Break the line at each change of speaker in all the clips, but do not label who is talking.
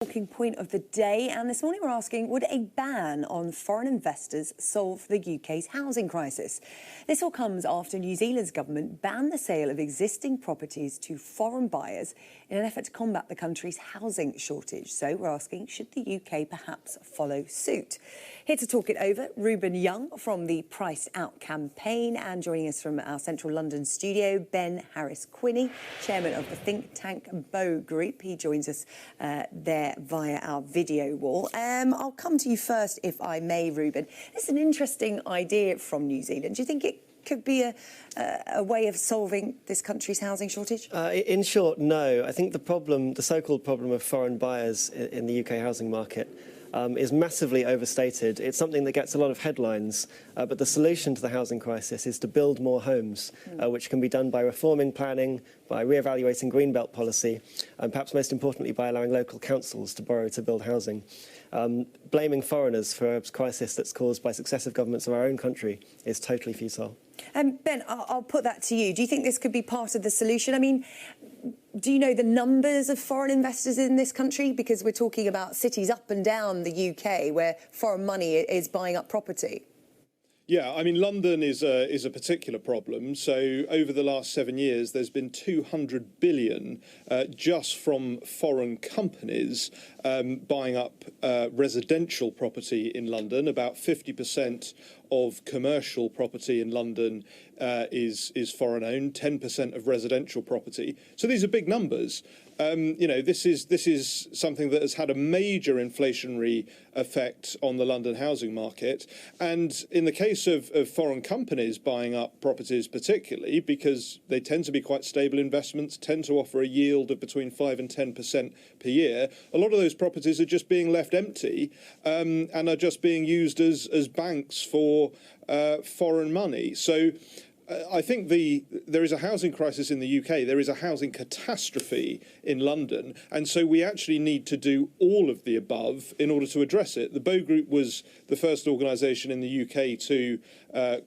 Talking point of the day, and this morning we're asking, would a ban on foreign investors solve the UK's housing crisis? This all comes after New Zealand's government banned the sale of existing properties to foreign buyers in an effort to combat the country's housing shortage. So we're asking, should the UK perhaps follow suit? Here to talk it over, Reuben Young from the Price Out campaign, and joining us from our central London studio, Ben Harris-Quinney, chairman of the think tank Bow Group. He joins us there via our video wall. I'll come to you first, if I may, Reuben. This is an interesting idea from New Zealand. Do you think it could be a way of solving this country's housing shortage?
In short, no. I think the so-called problem of foreign buyers in the UK housing market is massively overstated. It's something that gets a lot of headlines, but the solution to the housing crisis is to build more homes, which can be done by reforming planning, by re-evaluating Greenbelt policy, and perhaps most importantly by allowing local councils to borrow to build housing. Blaming foreigners for a crisis that's caused by successive governments of our own country is totally futile.
Ben, I'll put that to you. Do you think this could be part of the solution? I mean, do you know the numbers of foreign investors in this country? Because we're talking about cities up and down the UK where foreign money is buying up property.
Yeah, I mean, London is a particular problem. So over the last 7 years, there's been 200 billion just from foreign companies buying up residential property in London. About 50% of commercial property in London is foreign owned, 10% of residential property. So these are big numbers. You know, this is something that has had a major inflationary effect on the London housing market. And in the case of foreign companies buying up properties particularly, because they tend to be quite stable investments, tend to offer a yield of between 5 and 10% per year, a lot of those properties are just being left empty and are just being used as banks for foreign money. So I think there is a housing crisis in the UK. There is a housing catastrophe in London. And so we actually need to do all of the above in order to address it. The Bow Group was the first organisation in the UK to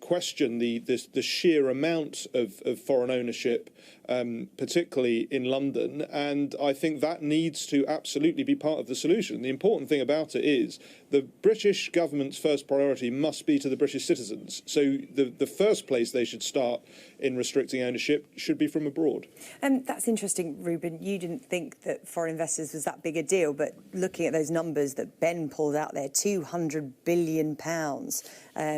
question the sheer amount of foreign ownership, particularly in London. And I think that needs to absolutely be part of the solution. The important thing about it is the British government's first priority must be to the British citizens. So the first place they should start in restricting ownership should be from abroad.
That's interesting, Reuben. You didn't think that foreign investors was that big a deal, but looking at those numbers that Ben pulled out there, £200 billion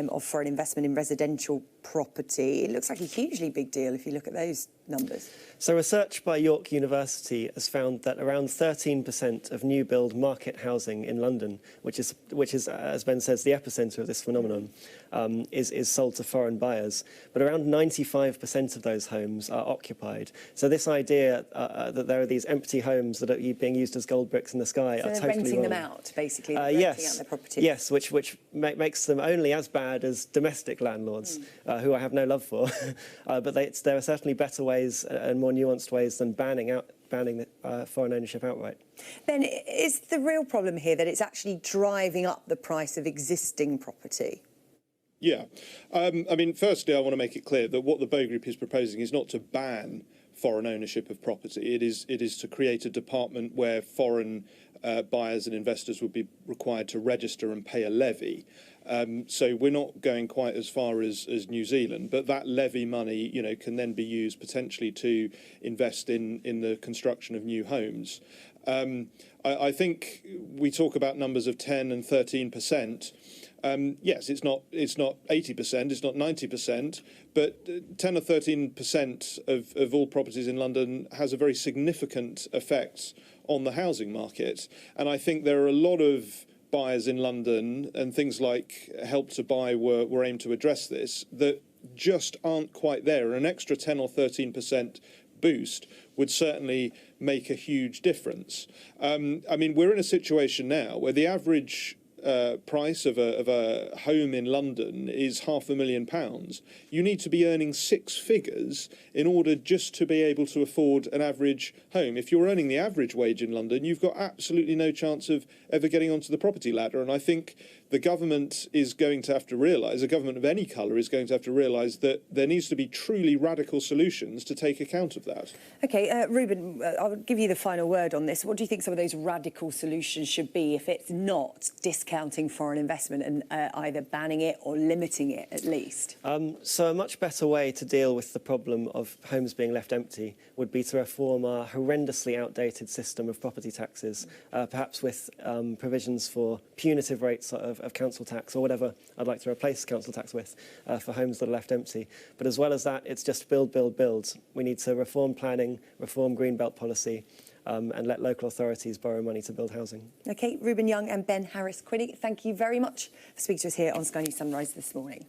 of foreign investment in residential property, it looks like a hugely big deal if you look at those numbers.
So research by York University has found that around 13% of new build market housing in London, which is, as Ben says, the epicentre of this phenomenon, is sold to foreign buyers. But around 95% of those homes are occupied. So this idea that there are these empty homes that are being used as gold bricks in the sky are totally wrong.
Renting them out, basically, renting out their properties.
Yes, which makes them only as bad as domestic landlords, who I have no love for. But there are certainly better ways and more nuanced ways than banning foreign ownership outright.
Ben, is the real problem here that it's actually driving up the price of existing property?
Yeah. I mean, firstly, I want to make it clear that what the Bow Group is proposing is not to ban foreign ownership of property. It is to create a department where foreign buyers and investors would be required to register and pay a levy. So we're not going quite as far as New Zealand, but that levy money, you know, can then be used potentially to invest in the construction of new homes. I think we talk about numbers of 10 and 13%. Yes, it's not 80%, it's not 90%, but 10 or 13% of all properties in London has a very significant effect on the housing market. And I think there are a lot of buyers in London, and things like Help to Buy were aimed to address this, that just aren't quite there. An extra 10 or 13% boost would certainly make a huge difference. I mean, we're in a situation now where the average price of a home in London is £500,000. You need to be earning six figures in order just to be able to afford an average home. If you're earning the average wage in London, you've got absolutely no chance of ever getting onto the property ladder. And I think the government is going to have to realise, a government of any colour is going to have to realise that there needs to be truly radical solutions to take account of that.
OK, Ruben, I'll give you the final word on this. What do you think some of those radical solutions should be if it's not discounting foreign investment and either banning it or limiting it at least?
So a much better way to deal with the problem of homes being left empty would be to reform our horrendously outdated system of property taxes, perhaps with provisions for punitive rates of council tax or whatever I'd like to replace council tax with for homes that are left empty. But as well as that, it's just build, build, build. We need to reform planning, reform green belt policy, and let local authorities borrow money to build housing. OK,
Ruben Young and Ben Harris-Quinney, thank you very much for speaking to us here on Sky News Sunrise this morning.